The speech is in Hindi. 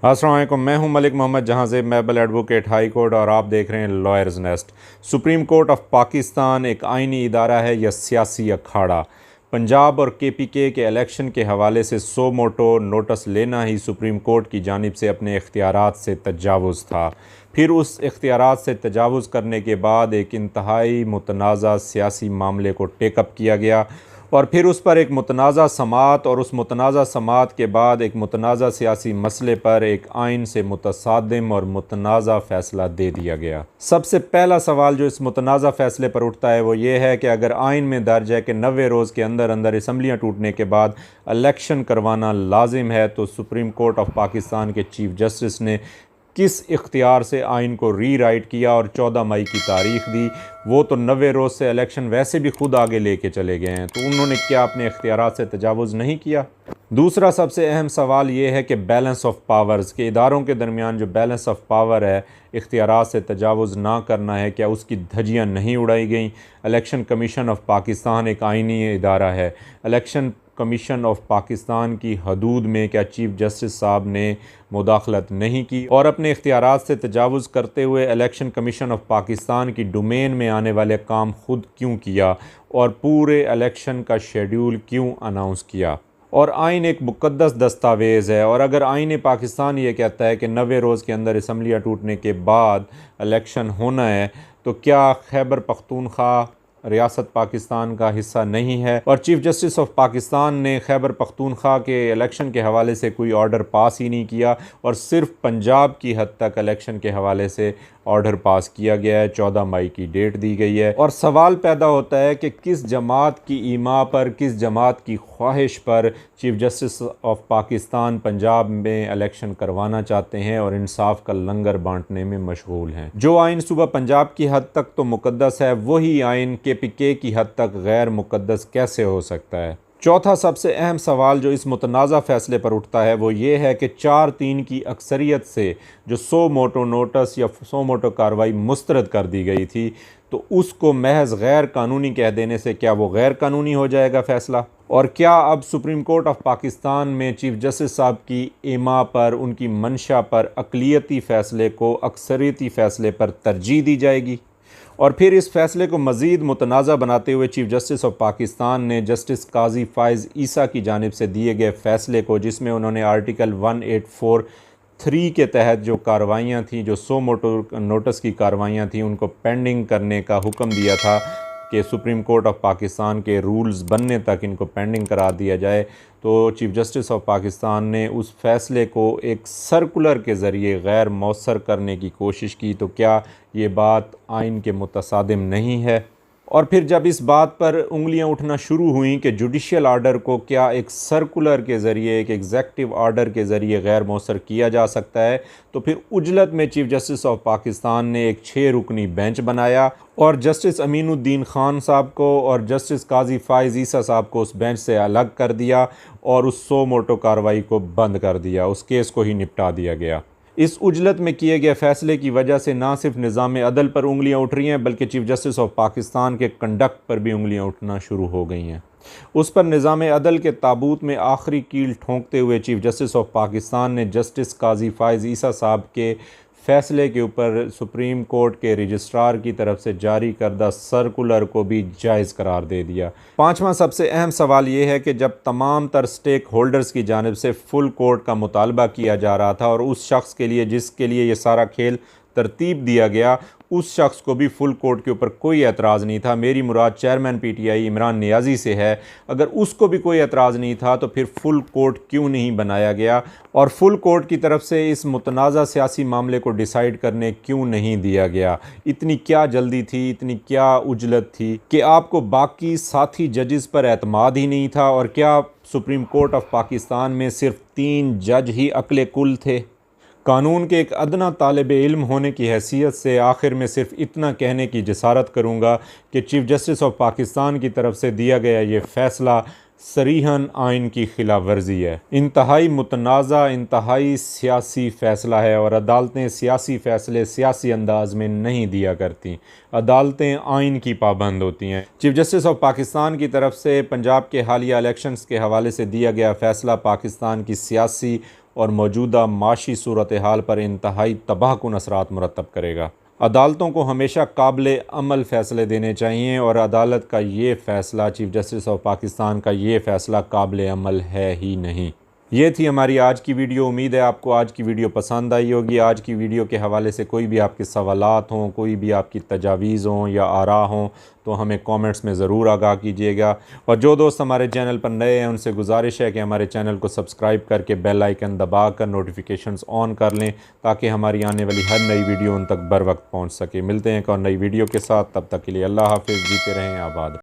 अस्सलाम वालेकुम, मैं हूं मलिक मोहम्मद जहां से मैबल एडवोकेट हाई कोर्ट और आप देख रहे हैं lawyers nest. Supreme court of Pakistan एक आइनी इदारा है या सियासी अखाड़ा। पंजाब और केपीके के इलेक्शन के हवाले से सो मोटो नोटिस लेना ही सुप्रीम कोर्ट की जानिब से अपने इख्तियारात से तजावुज़ था। फिर उस इख्तियारात से तजावुज़ करने के बाद एक इंतहाई मुतनाज़ा सियासी मामले को टेकअप किया गया और फिर उस पर एक मुतनाज़ा समात और उस मुतनाज़ा समात के बाद एक मुतनाज़ा सियासी मसले पर एक आइन से मुतसादिम और मुतनाज़ा फ़ैसला दे दिया गया। सबसे पहला सवाल जो इस मुतनाज़ा फ़ैसले पर उठता है वो ये है कि अगर आइन में दर्ज है कि 90 रोज़ के अंदर अंदर असम्बलियाँ टूटने के बाद इलेक्शन करवाना लाजिम है, तो सुप्रीम कोर्ट ऑफ पाकिस्तान के चीफ जस्टिस ने किस इख्तियार से आइन को रीराइट किया और 14 मई की तारीख दी। वो तो 90 रोज़ से इलेक्शन वैसे भी खुद आगे लेके चले गए हैं, तो उन्होंने क्या अपने इख्तियारात से तजावुज़ नहीं किया। दूसरा सबसे अहम सवाल ये है कि बैलेंस ऑफ पावर्स के इदारों के दरमियान जो बैलेंस ऑफ पावर है, इख्तियारात से तजावुज़ ना करना है, क्या उसकी धज्जियाँ नहीं उड़ाई गई। इलेक्शन कमीशन ऑफ पाकिस्तान एक आइनी इदारा है। इलेक्शन कमीशन ऑफ पाकिस्तान की हदूद में क्या चीफ जस्टिस साहब ने मुदाखलत नहीं की और अपने इख्तियारात से तजावुज़ करते हुए इलेक्शन कमीशन ऑफ पाकिस्तान की डोमेन में आने वाले काम खुद क्यों किया और पूरे इलेक्शन का शेड्यूल क्यों अनाउंस किया। और आइन एक मुक़द्दस दस्तावेज़ है और अगर आइन पाकिस्तान ये कहता है कि 90 रोज़ के अंदर असम्बलियाँ टूटने के बाद इलेक्शन होना है, तो क्या खैबर पख्तूनख्वा रियासत पाकिस्तान का हिस्सा नहीं है। और चीफ जस्टिस ऑफ पाकिस्तान ने खैबर पख्तूनख्वा के इलेक्शन के हवाले से कोई ऑर्डर पास ही नहीं किया और सिर्फ पंजाब की हद तक इलेक्शन के हवाले से ऑर्डर पास किया गया है। 14 मई की डेट दी गई है और सवाल पैदा होता है कि किस जमात की ईमा पर, किस जमात की ख्वाहिश पर chief justice of Pakistan Punjab में इलेक्शन करवाना चाहते हैं और इंसाफ का लंगर बांटने में मशगूल हैं। जो आइन सुबह पंजाब की हद तक तो मुक़द्दस है, वही आइन केपीके की हद तक गैर मुक़द्दस कैसे हो सकता है। चौथा सबसे अहम सवाल जो इस मुतनाज़ा फ़ैसले पर उठता है वो ये है कि 4-3 की अक्सरियत से जो सो मोटो नोटिस या सो मोटो कार्रवाई मुस्तरद कर दी गई थी, तो उसको महज गैर कानूनी कह देने से क्या वो गैर कानूनी हो जाएगा फ़ैसला। और क्या अब सुप्रीम कोर्ट ऑफ पाकिस्तान में चीफ जस्टिस साहब की एमा पर, उनकी मंशा पर अक़लियती फ़ैसले को अक्सरियती फ़ैसले पर तरजीह दी जाएगी। और फिर इस फैसले को मज़ीद मुतनाज़ा बनाते हुए चीफ जस्टिस ऑफ पाकिस्तान ने जस्टिस काजी फ़ाइज़ ईसा की जानिब से दिए गए फ़ैसले को, जिसमें उन्होंने आर्टिकल 184(3) के तहत जो कार्रवाइयाँ थी, जो सो मोटो नोटिस की कार्रवाइयाँ थी, उनको पेंडिंग करने का हुक्म दिया था कि सुप्रीम कोर्ट ऑफ पाकिस्तान के रूल्स बनने तक इनको पेंडिंग करा दिया जाए। तो चीफ जस्टिस ऑफ पाकिस्तान ने उस फ़ैसले को एक सर्कुलर के ज़रिए गैर मौसर करने की कोशिश की। तो क्या ये बात आइन के मुतसादिम नहीं है। और फिर जब इस बात पर उंगलियां उठना शुरू हुई कि जुडिशियल आर्डर को क्या एक सर्कुलर के ज़रिए, एक एग्जेक्टिव आर्डर के ज़रिए गैर मौसर किया जा सकता है, तो फिर उजलत में चीफ जस्टिस ऑफ पाकिस्तान ने एक 6 रुकनी बेंच बनाया और जस्टिस अमीनुद्दीन ख़ान साहब को और जस्टिस काजी फ़ाइज़ ईसा साहब को उस बेंच से अलग कर दिया और उस सो मोटो कार्रवाई को बंद कर दिया, उस केस को ही निपटा दिया गया। इस उजलत में किए गए फ़ैसले की वजह से ना सिर्फ निज़ाम अदल पर उंगलियां उठ रही हैं, बल्कि चीफ जस्टिस ऑफ पाकिस्तान के कंडक्ट पर भी उंगलियां उठना शुरू हो गई हैं। उस पर निज़ाम अदल के ताबूत में आखिरी कील ठोंकते हुए चीफ जस्टिस ऑफ पाकिस्तान ने जस्टिस काजी फ़ाइज़ ईसा साहब के फ़ैसले के ऊपर सुप्रीम कोर्ट के रजिस्ट्रार की तरफ से जारी करदा सर्कुलर को भी जायज़ करार दे दिया। पाँचवा सबसे अहम सवाल ये है कि जब तमाम तर स्टेक होल्डर्स की जानिब से फुल कोर्ट का मुतालबा किया जा रहा था और उस शख्स के लिए जिसके लिए ये सारा खेल तरतीब दिया गया, उस शख्स को भी फुल कोर्ट के ऊपर कोई एतराज़ नहीं था। मेरी मुराद चेयरमैन पीटीआई इमरान नियाज़ी से है। अगर उसको भी कोई एतराज़ नहीं था तो फिर फुल कोर्ट क्यों नहीं बनाया गया और फुल कोर्ट की तरफ से इस मुतनाज़ा सियासी मामले को डिसाइड करने क्यों नहीं दिया गया। इतनी क्या जल्दी थी, इतनी क्या उजलत थी कि आपको बाकी साथी जजेस पर एतमाद ही नहीं था। और क्या सुप्रीम कोर्ट ऑफ पाकिस्तान में सिर्फ 3 जज ही अक्ले कुल थे। कानून के एक अदना तालिब इल्म होने की हैसियत से आखिर में सिर्फ इतना कहने की जसारत करूँगा कि चीफ जस्टिस ऑफ पाकिस्तान की तरफ से दिया गया ये फ़ैसला सरीहन आइन की खिलाफ वर्जी है। इंतहाई मुतनाज़ा, इंतहाई सियासी फ़ैसला है और अदालतें सियासी फ़ैसले सियासी अंदाज में नहीं दिया करती। अदालतें आइन की पाबंद होती हैं। चीफ जस्टिस ऑफ पाकिस्तान की तरफ से पंजाब के हालिया इलेक्शंस के हवाले से दिया गया फ़ैसला पाकिस्तान की सियासी और मौजूदा माशी सूरत हाल पर इंतहाई तबाहकुन असरात मुरतब करेगा। अदालतों को हमेशा काबिल अमल फ़ैसले देने चाहिए और अदालत का ये फ़ैसला, चीफ़ जस्टिस ऑफ पाकिस्तान का ये फ़ैसला काबिल अमल है ही नहीं। ये थी हमारी आज की वीडियो। उम्मीद है आपको आज की वीडियो पसंद आई होगी। आज की वीडियो के हवाले से कोई भी आपके सवालात हों, कोई भी आपकी तजावीज़ हों या आरा हों तो हमें कमेंट्स में ज़रूर आगाह कीजिएगा। और जो दोस्त हमारे चैनल पर नए हैं उनसे गुजारिश है कि हमारे चैनल को सब्सक्राइब करके बेल आइकन दबा कर नोटिफिकेशंस ऑन कर लें ताकि हमारी आने वाली हर नई वीडियो उन तक बर वक्त पहुँच सके। मिलते हैं एक और नई वीडियो के साथ, तब तक के लिए अल्लाह हाफिज़। जीते रहें आबाद।